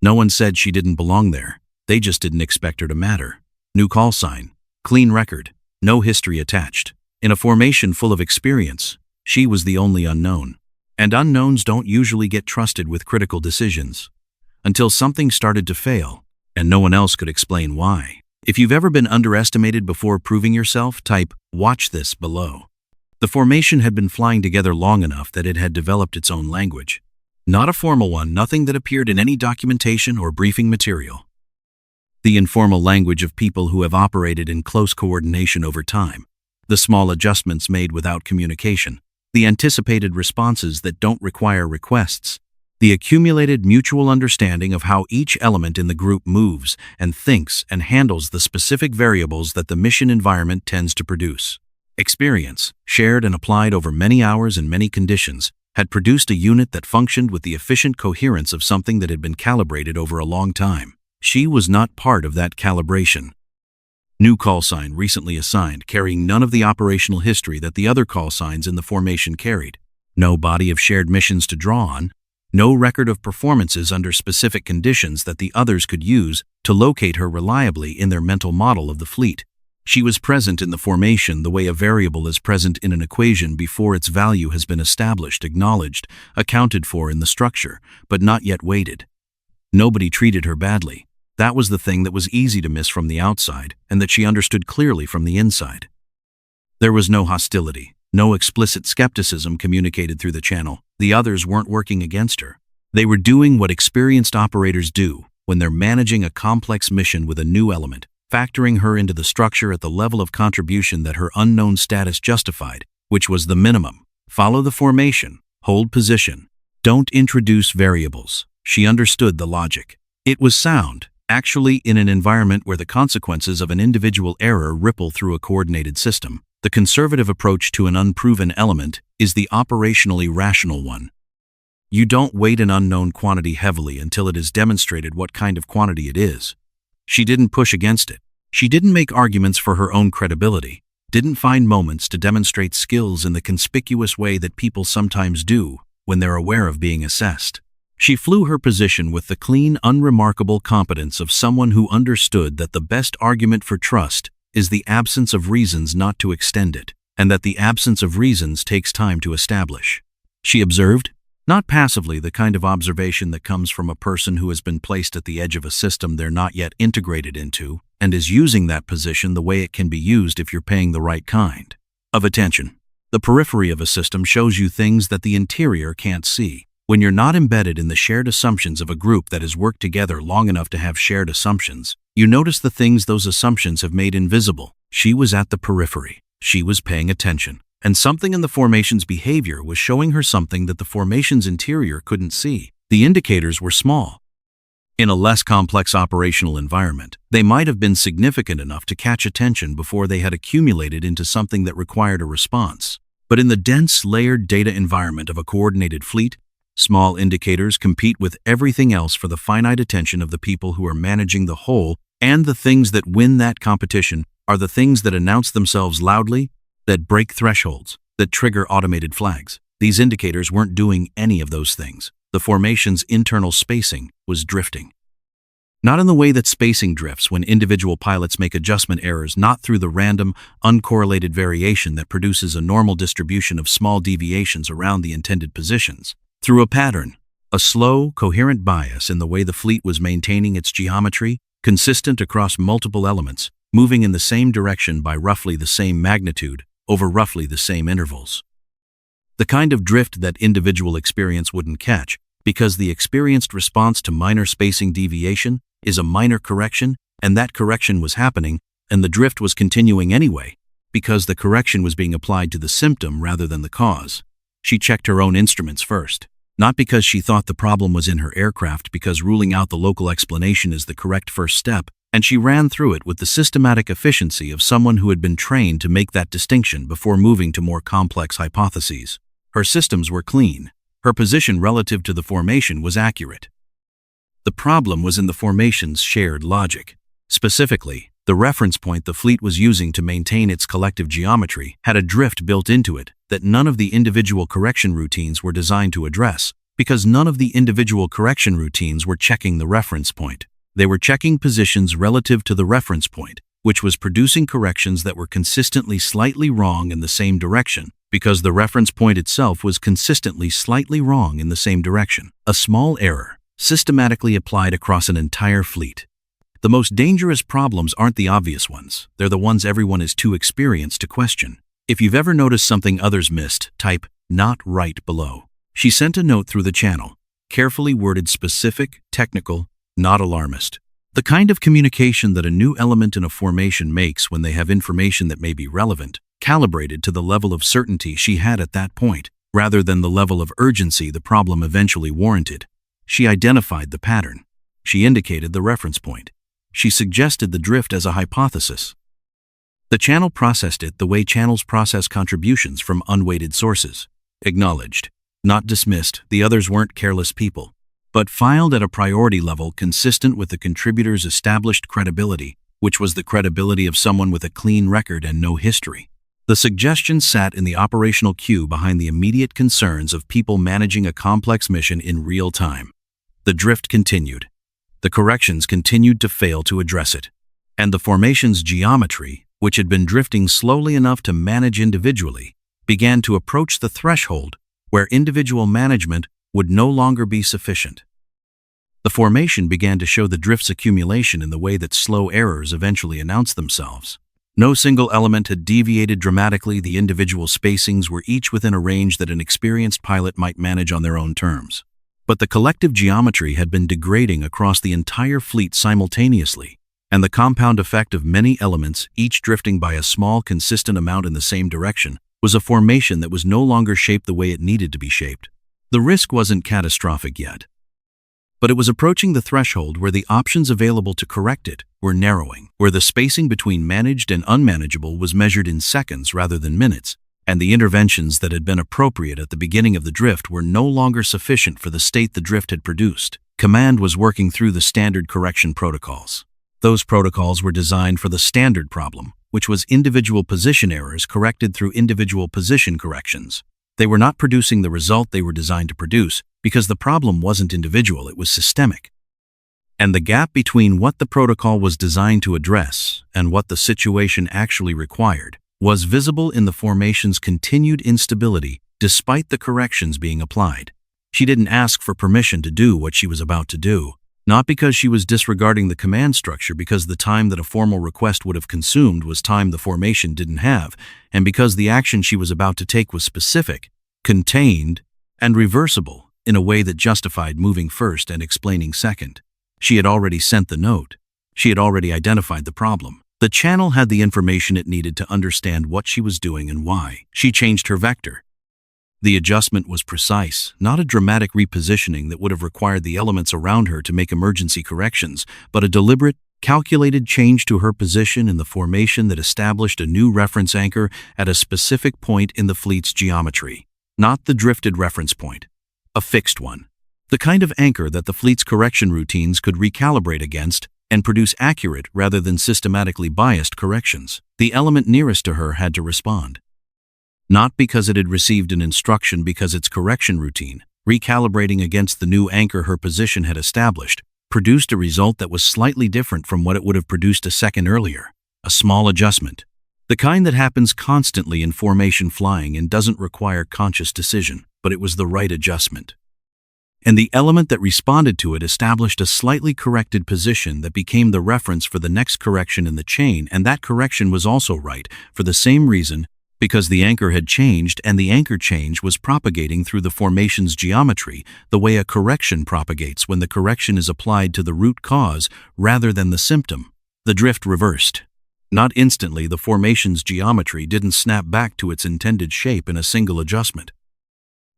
No one said she didn't belong there. They just didn't expect her to matter. New call sign. Clean record. No history attached. In a formation full of experience, she was the only unknown. And unknowns don't usually get trusted with critical decisions. Until something started to fail, and no one else could explain why. If you've ever been underestimated before proving yourself, type "watch this" below. The formation had been flying together long enough that it had developed its own language. Not a formal one, nothing that appeared in any documentation or briefing material. The informal language of people who have operated in close coordination over time. The small adjustments made without communication. The anticipated responses that don't require requests. The accumulated mutual understanding of how each element in the group moves and thinks and handles the specific variables that the mission environment tends to produce. Experience, shared and applied over many hours and many conditions, had produced a unit that functioned with the efficient coherence of something that had been calibrated over a long time. She was not part of that calibration. New call sign recently assigned, carrying none of the operational history that the other call signs in the formation carried. No body of shared missions to draw on. No record of performances under specific conditions that the others could use to locate her reliably in their mental model of the fleet. She was present in the formation the way a variable is present in an equation before its value has been established, acknowledged, accounted for in the structure, but not yet weighted. Nobody treated her badly. That was the thing that was easy to miss from the outside and that she understood clearly from the inside. There was no hostility, no explicit skepticism communicated through the channel. The others weren't working against her. They were doing what experienced operators do when they're managing a complex mission with a new element, factoring her into the structure at the level of contribution that her unknown status justified, which was the minimum. Follow the formation, hold position. Don't introduce variables. She understood the logic. It was sound, actually, in an environment where the consequences of an individual error ripple through a coordinated system. The conservative approach to an unproven element is the operationally rational one. You don't weight an unknown quantity heavily until it is demonstrated what kind of quantity it is. She didn't push against it. She didn't make arguments for her own credibility, didn't find moments to demonstrate skills in the conspicuous way that people sometimes do when they're aware of being assessed. She flew her position with the clean, unremarkable competence of someone who understood that the best argument for trust is the absence of reasons not to extend it, and that the absence of reasons takes time to establish. She observed, not passively, the kind of observation that comes from a person who has been placed at the edge of a system they're not yet integrated into, and is using that position the way it can be used if you're paying the right kind of attention. The periphery of a system shows you things that the interior can't see. When you're not embedded in the shared assumptions of a group that has worked together long enough to have shared assumptions, you notice the things those assumptions have made invisible. She was at the periphery. She was paying attention. And something in the formation's behavior was showing her something that the formation's interior couldn't see. The indicators were small. In a less complex operational environment, they might have been significant enough to catch attention before they had accumulated into something that required a response. But in the dense, layered data environment of a coordinated fleet, small indicators compete with everything else for the finite attention of the people who are managing the whole, and the things that win that competition are the things that announce themselves loudly, that break thresholds, that trigger automated flags. These indicators weren't doing any of those things. The formation's internal spacing was drifting. Not in the way that spacing drifts when individual pilots make adjustment errors, not through the random, uncorrelated variation that produces a normal distribution of small deviations around the intended positions. Through a pattern, a slow, coherent bias in the way the fleet was maintaining its geometry, consistent across multiple elements, moving in the same direction by roughly the same magnitude, over roughly the same intervals. The kind of drift that individual experience wouldn't catch, because the experienced response to minor spacing deviation is a minor correction, and that correction was happening, and the drift was continuing anyway, because the correction was being applied to the symptom rather than the cause. She checked her own instruments first. Not because she thought the problem was in her aircraft, because ruling out the local explanation is the correct first step, and she ran through it with the systematic efficiency of someone who had been trained to make that distinction before moving to more complex hypotheses. Her systems were clean. Her position relative to the formation was accurate. The problem was in the formation's shared logic. Specifically, the reference point the fleet was using to maintain its collective geometry had a drift built into it that none of the individual correction routines were designed to address. Because none of the individual correction routines were checking the reference point. They were checking positions relative to the reference point, which was producing corrections that were consistently slightly wrong in the same direction, because the reference point itself was consistently slightly wrong in the same direction. A small error, systematically applied across an entire fleet. The most dangerous problems aren't the obvious ones. They're the ones everyone is too experienced to question. If you've ever noticed something others missed, type "not right" below. She sent a note through the channel, carefully worded, specific, technical, not alarmist. The kind of communication that a new element in a formation makes when they have information that may be relevant, calibrated to the level of certainty she had at that point, rather than the level of urgency the problem eventually warranted. She identified the pattern. She indicated the reference point. She suggested the drift as a hypothesis. The channel processed it the way channels process contributions from unweighted sources. Acknowledged, not dismissed. The others weren't careless people, but filed at a priority level consistent with the contributor's established credibility, which was the credibility of someone with a clean record and no history. The suggestion sat in the operational queue behind the immediate concerns of people managing a complex mission in real time. The drift continued. The corrections continued to fail to address it. And the formation's geometry, which had been drifting slowly enough to manage individually, began to approach the threshold where individual management would no longer be sufficient. The formation began to show the drift's accumulation in the way that slow errors eventually announce themselves. No single element had deviated dramatically. The individual spacings were each within a range that an experienced pilot might manage on their own terms. But the collective geometry had been degrading across the entire fleet simultaneously, and the compound effect of many elements, each drifting by a small, consistent amount in the same direction, was a formation that was no longer shaped the way it needed to be shaped. The risk wasn't catastrophic yet, but it was approaching the threshold where the options available to correct it were narrowing, where the spacing between managed and unmanageable was measured in seconds rather than minutes, and the interventions that had been appropriate at the beginning of the drift were no longer sufficient for the state the drift had produced. Command was working through the standard correction protocols. Those protocols were designed for the standard problem, which was individual position errors corrected through individual position corrections. They were not producing the result they were designed to produce because the problem wasn't individual, it was systemic. And the gap between what the protocol was designed to address and what the situation actually required was visible in the formation's continued instability despite the corrections being applied. She didn't ask for permission to do what she was about to do, not because she was disregarding the command structure, because the time that a formal request would have consumed was time the formation didn't have, and because the action she was about to take was specific, contained, and reversible in a way that justified moving first and explaining second. She had already sent the note. She had already identified the problem. The channel had the information it needed to understand what she was doing and why. She changed her vector. The adjustment was precise, not a dramatic repositioning that would have required the elements around her to make emergency corrections, but a deliberate, calculated change to her position in the formation that established a new reference anchor at a specific point in the fleet's geometry. Not the drifted reference point, a fixed one. The kind of anchor that the fleet's correction routines could recalibrate against and produce accurate rather than systematically biased corrections. The element nearest to her had to respond. Not because it had received an instruction, because its correction routine, recalibrating against the new anchor her position had established, produced a result that was slightly different from what it would have produced a second earlier. A small adjustment. The kind that happens constantly in formation flying and doesn't require conscious decision, but it was the right adjustment. And the element that responded to it established a slightly corrected position that became the reference for the next correction in the chain, and that correction was also right for the same reason, because the anchor had changed, and the anchor change was propagating through the formation's geometry the way a correction propagates when the correction is applied to the root cause rather than the symptom. The drift reversed. Not instantly, the formation's geometry didn't snap back to its intended shape in a single adjustment.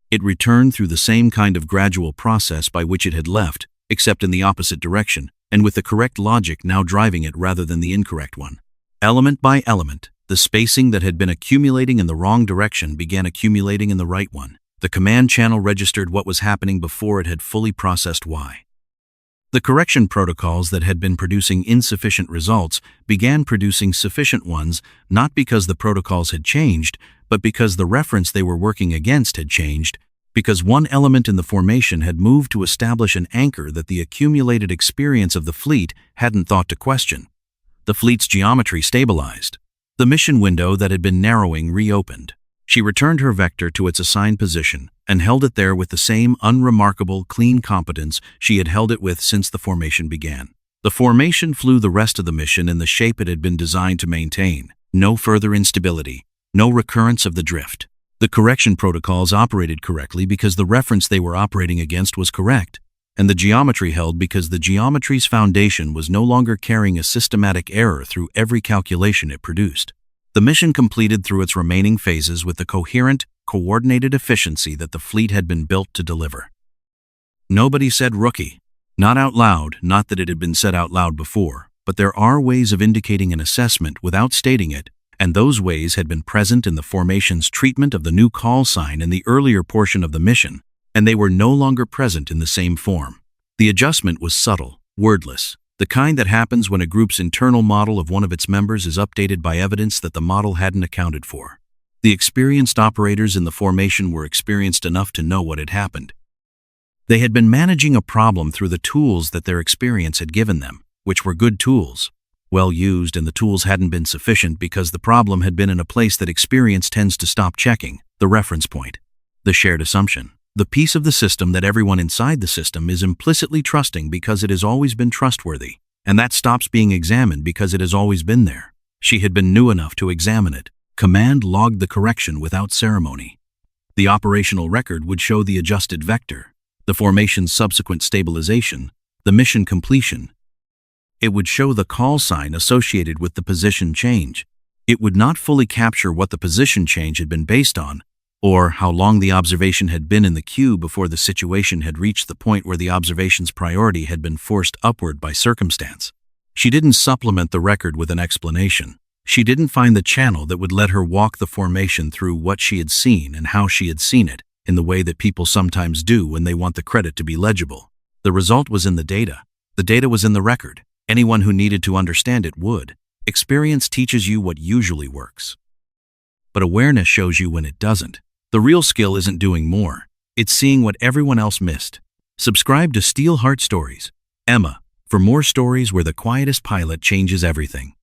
It returned through the same kind of gradual process by which it had left, except in the opposite direction, and with the correct logic now driving it rather than the incorrect one. Element by element, the spacing that had been accumulating in the wrong direction began accumulating in the right one. The command channel registered what was happening before it had fully processed why. The correction protocols that had been producing insufficient results began producing sufficient ones, not because the protocols had changed, but because the reference they were working against had changed, because one element in the formation had moved to establish an anchor that the accumulated experience of the fleet hadn't thought to question. The fleet's geometry stabilized. The mission window that had been narrowing reopened. She returned her vector to its assigned position and held it there with the same unremarkable, clean competence she had held it with since the formation began. The formation flew the rest of the mission in the shape it had been designed to maintain. No further instability, no recurrence of the drift. The correction protocols operated correctly because the reference they were operating against was correct, and the geometry held because the geometry's foundation was no longer carrying a systematic error through every calculation it produced. The mission completed through its remaining phases with the coherent, coordinated efficiency that the fleet had been built to deliver. Nobody said rookie. Not out loud, not that it had been said out loud before, but there are ways of indicating an assessment without stating it, and those ways had been present in the formation's treatment of the new call sign in the earlier portion of the mission, and they were no longer present in the same form. The adjustment was subtle, wordless, the kind that happens when a group's internal model of one of its members is updated by evidence that the model hadn't accounted for. The experienced operators in the formation were experienced enough to know what had happened. They had been managing a problem through the tools that their experience had given them, which were good tools, well used, and the tools hadn't been sufficient because the problem had been in a place that experience tends to stop checking, the reference point, the shared assumption, the piece of the system that everyone inside the system is implicitly trusting because it has always been trustworthy, and that stops being examined because it has always been there. She had been new enough to examine it. Command logged the correction without ceremony. The operational record would show the adjusted vector, the formation's subsequent stabilization, the mission completion. It would show the call sign associated with the position change. It would not fully capture what the position change had been based on, or how long the observation had been in the queue before the situation had reached the point where the observation's priority had been forced upward by circumstance. She didn't supplement the record with an explanation. She didn't find the channel that would let her walk the formation through what she had seen and how she had seen it, in the way that people sometimes do when they want the credit to be legible. The result was in the data. The data was in the record. Anyone who needed to understand it would. Experience teaches you what usually works, but awareness shows you when it doesn't. The real skill isn't doing more. It's seeing what everyone else missed. Subscribe to Steel Heart Stories, Emma, for more stories where the quietest pilot changes everything.